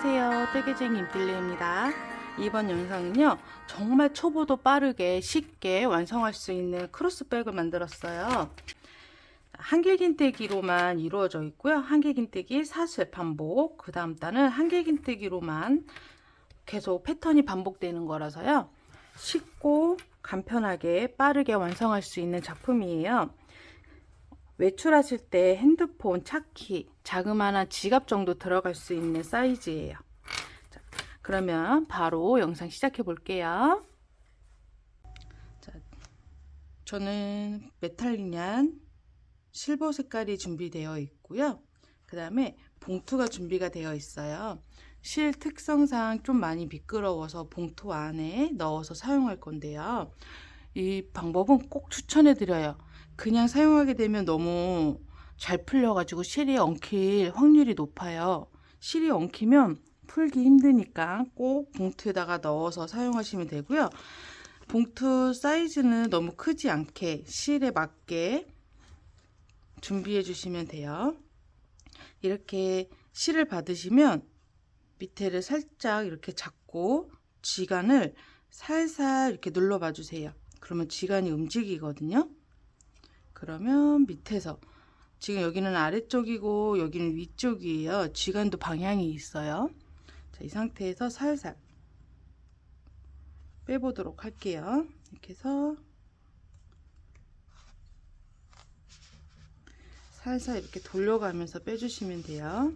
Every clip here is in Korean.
안녕하세요. 뜨개쟁이 임필리입니다. 이번 영상은요, 정말 초보도 빠르게 쉽게 완성할 수 있는 크로스백을 만들었어요. 한길긴뜨기로만 이루어져 있고요. 한길긴뜨기 사슬 반복, 그 다음 단은 한길긴뜨기로만 계속 패턴이 반복되는 거라서요, 쉽고 간편하게 빠르게 완성할 수 있는 작품이에요. 외출하실 때 핸드폰, 차키, 자그마한 지갑 정도 들어갈 수 있는 사이즈예요. 자, 그러면 바로 영상 시작해 볼게요. 자, 저는 메탈리니안 실버 색깔이 준비되어 있고요. 그 다음에 봉투가 준비가 되어 있어요. 실 특성상 좀 많이 미끄러워서 봉투 안에 넣어서 사용할 건데요. 이 방법은 꼭 추천해 드려요. 그냥 사용하게 되면 너무 잘 풀려가지고 실이 엉킬 확률이 높아요. 실이 엉키면 풀기 힘드니까 꼭 봉투에다가 넣어서 사용하시면 되고요. 봉투 사이즈는 너무 크지 않게 실에 맞게 준비해 주시면 돼요. 이렇게 실을 받으시면 밑에를 살짝 이렇게 잡고 지간을 살살 이렇게 눌러봐 주세요. 그러면 지간이 움직이거든요. 그러면 밑에서, 지금 여기는 아래쪽이고 여기는 위쪽이에요. 지간도 방향이 있어요. 자, 이 상태에서 살살 빼보도록 할게요. 이렇게 해서 살살 이렇게 돌려가면서 빼주시면 돼요.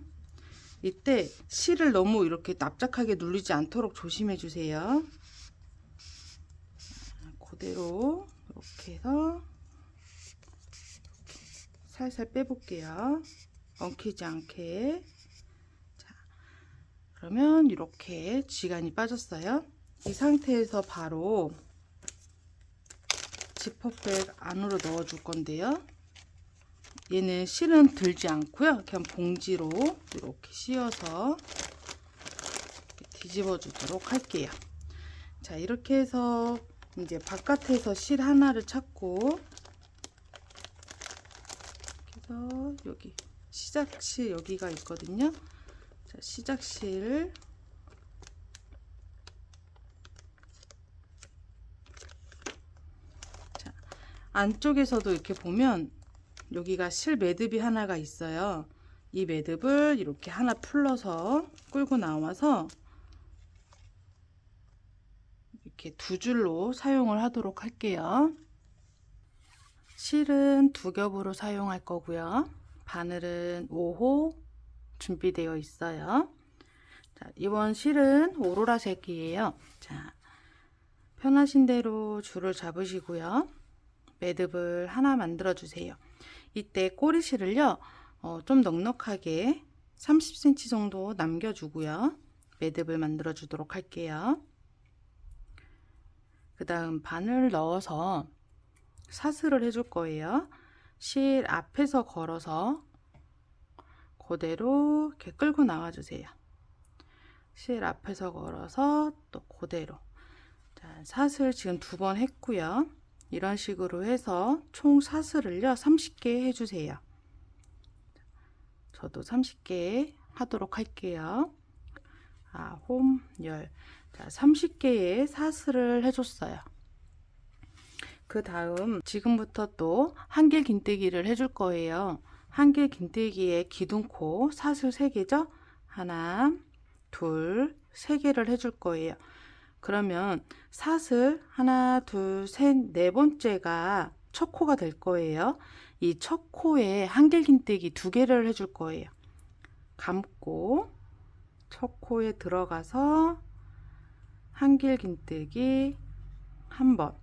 이때 실을 너무 이렇게 납작하게 누르지 않도록 조심해 주세요. 그대로 이렇게 해서 살살 빼볼게요. 엉키지 않게. 자, 그러면 이렇게 지간이 빠졌어요. 이 상태에서 바로 지퍼백 안으로 넣어 줄 건데요. 얘는 실은 들지 않고요. 그냥 봉지로 이렇게 씌워서 뒤집어 주도록 할게요. 자, 이렇게 해서 이제 바깥에서 실 하나를 찾고, 그래서 여기 시작실 여기가 있거든요. 자, 시작실 자, 안쪽에서도 이렇게 보면 여기가 실 매듭이 하나가 있어요. 이 매듭을 이렇게 하나 풀러서 끌고 나와서 이렇게 두 줄로 사용을 하도록 할게요. 실은 두 겹으로 사용할 거고요. 바늘은 5호 준비되어 있어요. 자, 이번 실은 오로라색이에요. 자, 편하신 대로 줄을 잡으시고요. 매듭을 하나 만들어 주세요. 이때 꼬리실을요, 좀 넉넉하게 30cm 정도 남겨주고요. 매듭을 만들어 주도록 할게요. 그 다음 바늘 넣어서 사슬을 해줄 거예요. 실 앞에서 걸어서 그대로 이렇게 끌고 나와 주세요. 실 앞에서 걸어서 또 그대로. 자, 사슬 지금 2번 했고요. 이런 식으로 해서 총 사슬을요 30개 해주세요. 저도 30개 하도록 할게요. 9, 10. 자, 30개의 사슬을 해줬어요. 그 다음 지금부터 또 한길긴뜨기를 해줄 거예요. 한길긴뜨기의 기둥코 사슬 3개죠. 하나, 둘, 3개를 해줄 거예요. 그러면 사슬 하나, 둘, 셋, 네 번째가 첫 코가 될 거예요. 이 첫 코에 한길긴뜨기 2개를 해줄 거예요. 감고 첫 코에 들어가서 한길긴뜨기 한 번,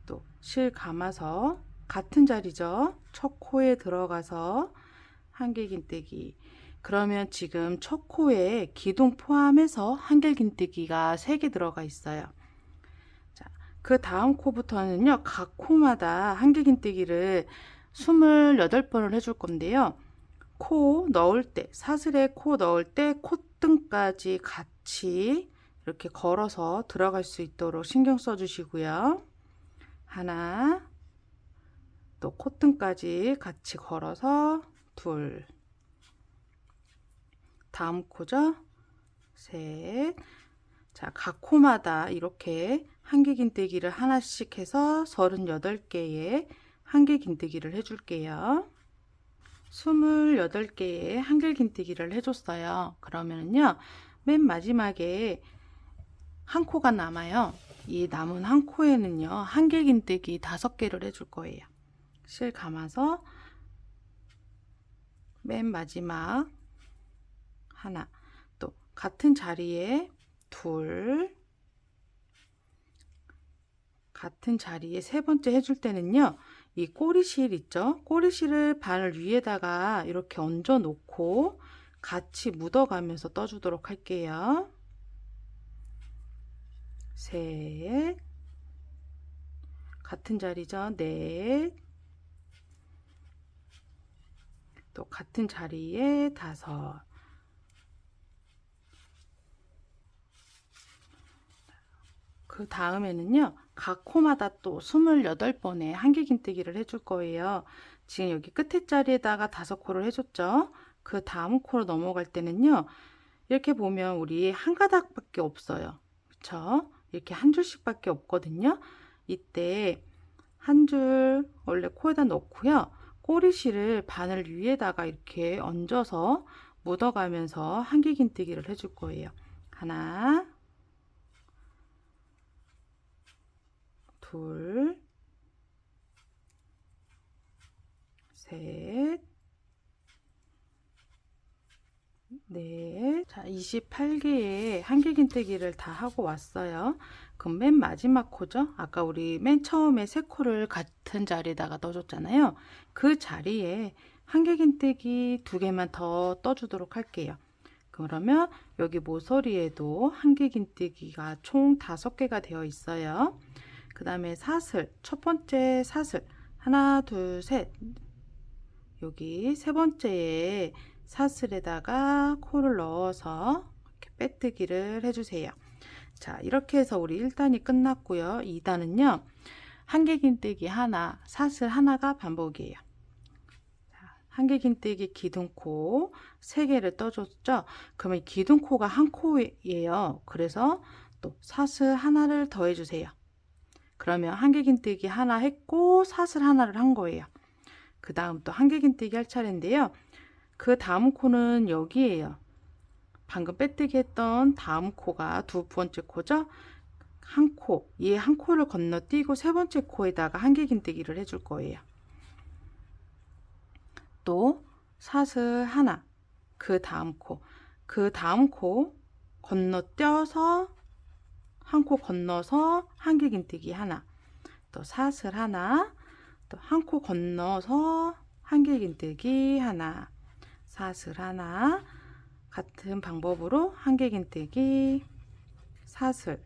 또 실 감아서 같은 자리죠. 첫 코에 들어가서 한길긴뜨기. 그러면 지금 첫 코에 기둥 포함해서 한길긴뜨기가 3개 들어가 있어요. 자, 그 다음 코부터는요, 각 코마다 한길긴뜨기를 28번을 해줄 건데요. 코 넣을 때, 사슬에 코 넣을 때 콧등까지 같이 이렇게 걸어서 들어갈 수 있도록 신경 써 주시고요. 하나, 또 콧등까지 같이 걸어서 둘, 다음 코죠. 셋. 자, 각 코마다 이렇게 한길긴뜨기를 하나씩 해서 38개의 한길긴뜨기를 해줄게요. 28개의 한길긴뜨기를 해줬어요. 그러면요, 맨 마지막에 한 코가 남아요. 이 남은 한 코에는요, 한길긴뜨기 5개를 해줄 거예요. 실 감아서 맨 마지막 하나, 또 같은 자리에 둘, 같은 자리에 세 번째 해줄 때는요, 이 꼬리실 있죠? 꼬리실을 바늘 위에다가 이렇게 얹어 놓고 같이 묻어가면서 떠주도록 할게요. 셋, 같은 자리죠? 넷, 또 같은 자리에 5. 그 다음에는요, 각 코마다 또 28번의 한길긴뜨기를 해줄 거예요. 지금 여기 끝에 자리에다가 5코를 해줬죠. 그 다음 코로 넘어갈 때는요, 이렇게 보면 우리 한 가닥밖에 없어요. 그쵸? 이렇게 한 줄씩 밖에 없거든요. 이때 한 줄 원래 코에다 넣고요, 꼬리실을 바늘 위에다가 이렇게 얹어서 묻어가면서 한길긴뜨기를 해줄 거예요. 하나, 둘, 셋, 넷. 자, 28개의 한길긴뜨기를 다 하고 왔어요. 그럼 맨 마지막 코죠? 아까 우리 맨 처음에 3코를 같은 자리에다가 넣어줬잖아요. 그 자리에 한길긴뜨기 2개만 더 떠주도록 할게요. 그러면 여기 모서리에도 한길긴뜨기가 총 5개가 되어 있어요. 그 다음에 사슬, 첫 번째 사슬 하나, 둘, 셋. 여기 세 번째에 사슬에다가 코를 넣어서 이렇게 빼뜨기를 해주세요. 자, 이렇게 해서 우리 1단이 끝났고요. 2단은요, 한길긴뜨기 하나, 사슬 하나가 반복이에요. 한길긴뜨기 기둥코 3개를 떠줬죠. 그러면 기둥코가 한 코예요. 그래서 또 사슬 하나를 더 해주세요. 그러면 한길긴뜨기 하나 했고 사슬 하나를 한 거예요. 그 다음 또 한길긴뜨기 할 차례인데요. 그 다음 코는 여기에요. 방금 빼뜨기 했던 다음 코가 2번째 코죠. 한 코, 이 한 코를 건너뛰고 3번째 코에다가 한길긴뜨기를 해줄 거예요. 또 사슬 하나, 그 다음 코 건너뛰어서 한 코 건너서 한길긴뜨기 하나, 또 사슬 하나, 또 한 코 건너서 한길긴뜨기 하나, 사슬 하나, 같은 방법으로 한길긴뜨기, 사슬,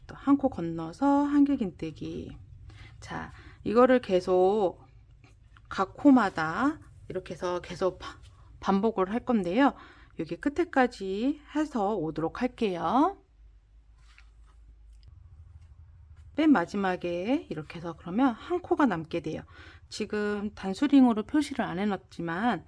또 한 코 건너서 한길긴뜨기. 자, 이거를 계속 각 코마다 이렇게 해서 계속 반복을 할 건데요. 여기 끝에까지 해서 오도록 할게요. 맨 마지막에 이렇게 해서 그러면 한 코가 남게 돼요. 지금 단수링으로 표시를 안 해놨지만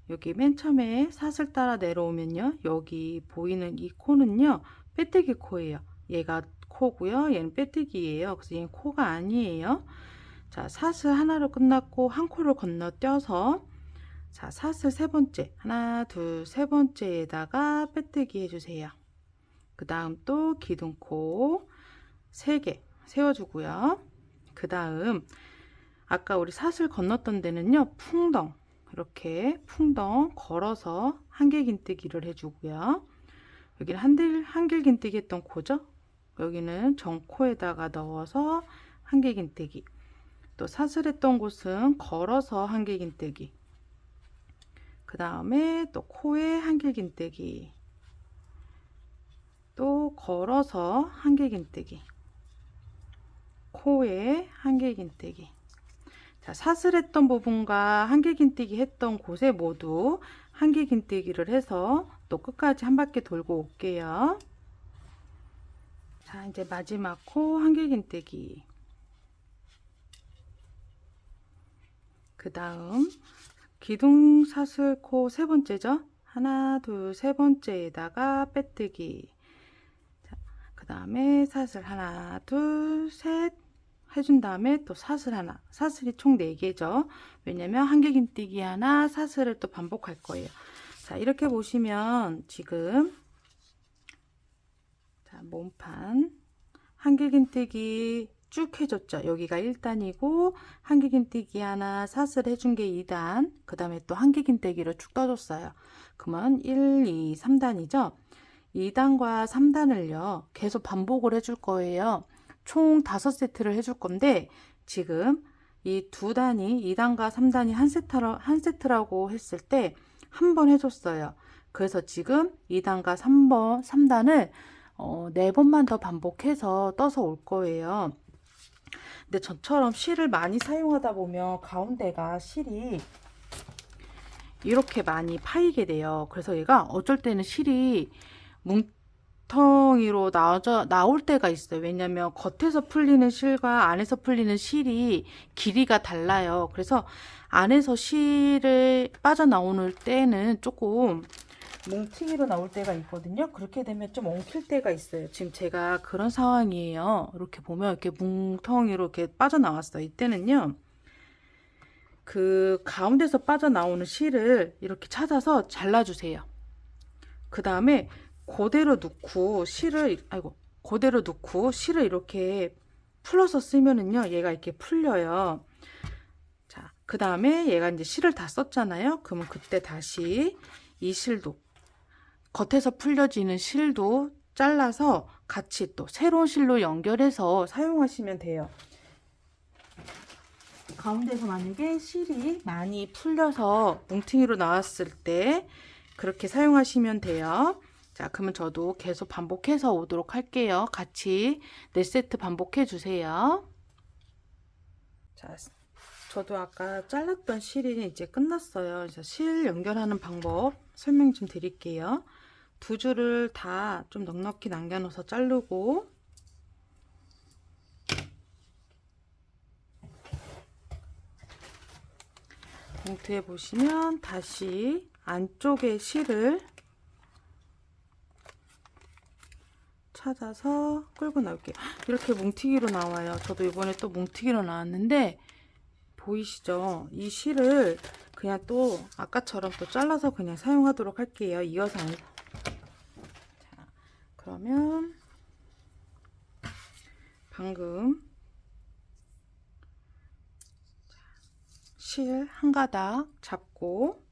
여기 맨 처음에 사슬 따라 내려오면요, 여기 보이는 이 코는요, 빼뜨기 코예요. 얘가 코고요, 얘는 빼뜨기예요. 그래서 얘는 코가 아니에요. 자, 사슬 하나로 끝났고 한 코를 건너뛰어서, 자, 사슬 3번째, 하나, 둘, 3번째에다가 빼뜨기 해주세요. 그 다음 또 기둥코 3개 세워주고요. 그 다음 아까 우리 사슬 건넜던 데는요, 풍덩, 이렇게 풍덩 걸어서 한길긴뜨기를 해주고요. 여기는 한길긴뜨기 했던 코죠. 여기는 정코에다가 넣어서 한길긴뜨기. 또 사슬했던 곳은 걸어서 한길긴뜨기. 그 다음에 또 코에 한길긴뜨기. 또 걸어서 한길긴뜨기. 코에 한길긴뜨기. 자, 사슬했던 부분과 한길긴뜨기 했던 곳에 모두 한길긴뜨기를 해서 또 끝까지 한 바퀴 돌고 올게요. 자, 이제 마지막 코 한길긴뜨기. 그 다음 기둥 사슬 코 3번째죠. 하나, 둘, 세 번째에다가 빼뜨기. 그 다음에 사슬 하나, 둘, 셋 해준 다음에 또 사슬 하나. 사슬이 총 4개죠. 왜냐면 한길긴뜨기 하나, 사슬을 또 반복할 거예요. 자, 이렇게 보시면 지금 자, 몸판 한길긴뜨기 쭉 해줬죠. 여기가 1단이고 한길긴뜨기 하나, 사슬 해준 게 2단, 그 다음에 또 한길긴뜨기로 쭉 떠줬어요. 그러면 1, 2, 3단이죠. 2단과 3단을요 계속 반복을 해줄 거예요. 총 5세트를 해줄 건데 지금 이 두 단이 2단과 3단이 한 세트라고 했을 때 한 번 해줬어요. 그래서 지금 2단과 3단을 4번만 더 반복해서 떠서 올 거예요. 근데 저처럼 실을 많이 사용하다 보면 가운데가 실이 이렇게 많이 파이게 돼요. 그래서 얘가 어쩔 때는 실이 뭉텅이로 나올 때가 있어요. 왜냐면 겉에서 풀리는 실과 안에서 풀리는 실이 길이가 달라요. 그래서 안에서 실을 빠져나오는 때는 조금 뭉티기로 나올 때가 있거든요. 그렇게 되면 좀 엉킬 때가 있어요. 지금 제가 그런 상황이에요. 이렇게 보면 이렇게 뭉텅이로 이렇게 빠져나왔어요. 이때는요. 그 가운데서 빠져나오는 실을 이렇게 찾아서 잘라주세요. 그 다음에 그대로 넣고 실을 이렇게 풀어서 쓰면은요 얘가 이렇게 풀려요. 자, 그 다음에 얘가 이제 실을 다 썼잖아요. 그러면 그때 다시 이 실도 겉에서 풀려지는 실도 잘라서 같이 또 새로운 실로 연결해서 사용하시면 돼요. 가운데서 만약에 실이 많이 풀려서 뭉퉁이로 나왔을 때 그렇게 사용하시면 돼요. 자, 그러면 저도 계속 반복해서 오도록 할게요. 같이 4세트 반복해 주세요. 자, 저도 아까 잘랐던 실이 이제 끝났어요. 그래서 실 연결하는 방법 설명 좀 드릴게요. 두 줄을 다 좀 넉넉히 남겨 놓아서 자르고 봉투에 보시면 다시 안쪽에 실을 찾아서 끌고 나올게요. 이렇게 뭉티기로 나와요. 저도 이번에 또 뭉티기로 나왔는데 보이시죠? 이 실을 그냥 또 아까처럼 또 잘라서 그냥 사용하도록 할게요. 이어서 자, 그러면 방금 실 한 가닥 잡고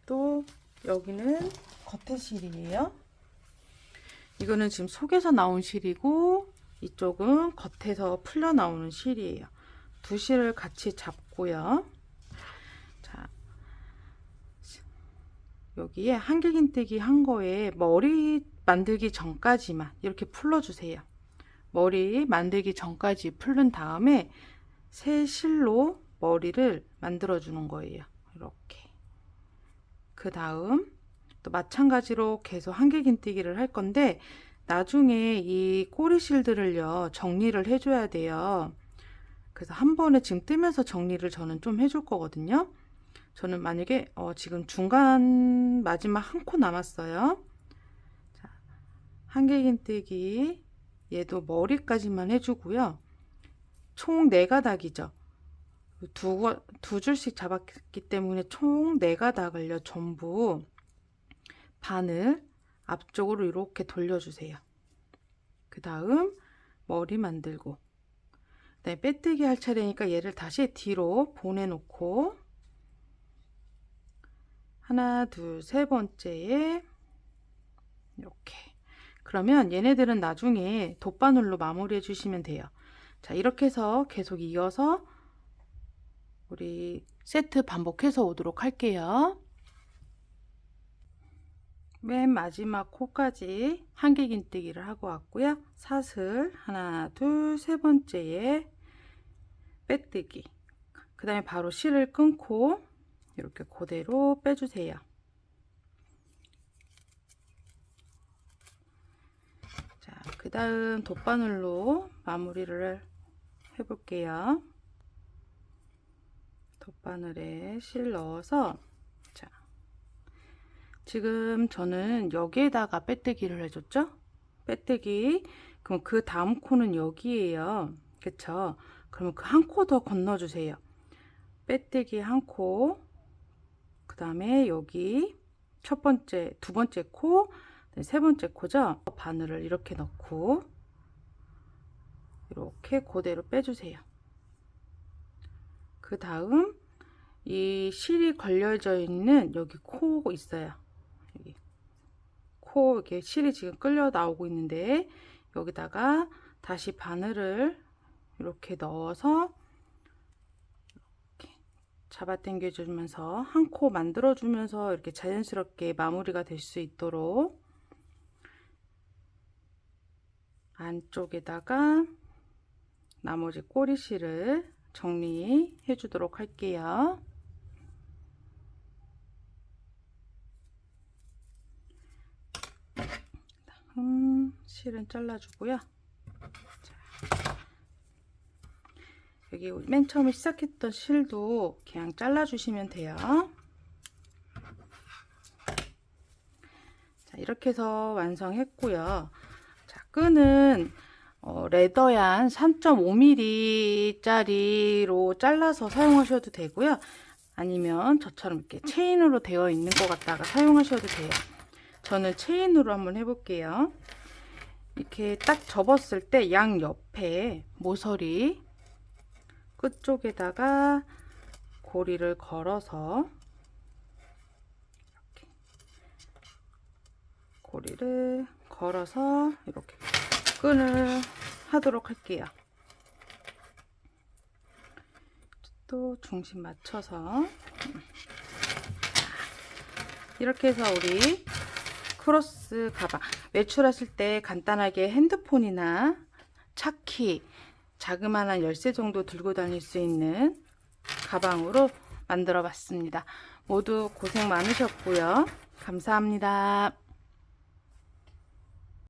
또 여기는 겉에 실이에요. 이거는 지금 속에서 나온 실이고 이쪽은 겉에서 풀려 나오는 실이에요. 두 실을 같이 잡고요. 자, 여기에 한길긴뜨기 한 거에 머리 만들기 전까지만 이렇게 풀어주세요. 머리 만들기 전까지 풀른 다음에 새 실로 머리를 만들어 주는 거예요. 이렇게. 그 다음 또 마찬가지로 계속 한길긴뜨기를 할 건데 나중에 이 꼬리 실들을요 정리를 해줘야 돼요. 그래서 한 번에 지금 뜨면서 정리를 저는 좀 해줄 거거든요. 저는 만약에 지금 중간 마지막 한 코 남았어요. 자, 한길긴뜨기 얘도 머리까지만 해주고요. 총 4가닥이죠. 두 줄씩 잡았기 때문에 총 4가닥을요 전부 바늘 앞쪽으로 이렇게 돌려주세요. 그 다음 머리 만들고 네, 빼뜨기 할 차례니까 얘를 다시 뒤로 보내놓고 하나, 둘, 세 번째에 이렇게. 그러면 얘네들은 나중에 돗바늘로 마무리해 주시면 돼요. 자, 이렇게 해서 계속 이어서 우리 세트 반복해서 오도록 할게요. 맨 마지막 코까지 한길긴뜨기를 하고 왔고요. 사슬 하나, 둘, 세 번째에 빼뜨기. 그 다음에 바로 실을 끊고 이렇게 그대로 빼주세요. 자, 그 다음 돗바늘로 마무리를 해볼게요. 돗바늘에 실 넣어서 자, 지금 저는 여기에다가 빼뜨기를 해줬죠? 빼뜨기. 그럼 그 다음 코는 여기에요. 그쵸? 그러면 그 한 코 더 건너주세요. 빼뜨기 한 코, 그 다음에 여기 첫 번째, 두 번째 코, 세 번째 코죠? 바늘을 이렇게 넣고 이렇게 그대로 빼주세요. 그 다음 이 실이 걸려져 있는 여기 코 있어요. 여기 코, 이렇게 실이 지금 끌려 나오고 있는데 여기다가 다시 바늘을 이렇게 넣어서 이렇게 잡아당겨 주면서 한 코 만들어 주면서 이렇게 자연스럽게 마무리가 될 수 있도록 안쪽에다가 나머지 꼬리실을 정리해 주도록 할게요. 실은 잘라주고요. 자, 여기 맨 처음에 시작했던 실도 그냥 잘라주시면 돼요. 자, 이렇게 해서 완성했고요. 자, 끈은 레더얀 3.5mm 짜리로 잘라서 사용하셔도 되고요. 아니면 저처럼 이렇게 체인으로 되어 있는 것 같다가 사용하셔도 돼요. 저는 체인으로 한번 해볼게요. 이렇게 딱 접었을 때 양 옆에 모서리 끝쪽에다가 고리를 걸어서 이렇게 고리를 걸어서 이렇게 끈을 하도록 할게요. 또 중심 맞춰서 이렇게 해서 우리 크로스 가방, 외출하실 때 간단하게 핸드폰이나 차키, 자그마한 열쇠 정도 들고 다닐 수 있는 가방으로 만들어 봤습니다. 모두 고생 많으셨고요. 감사합니다.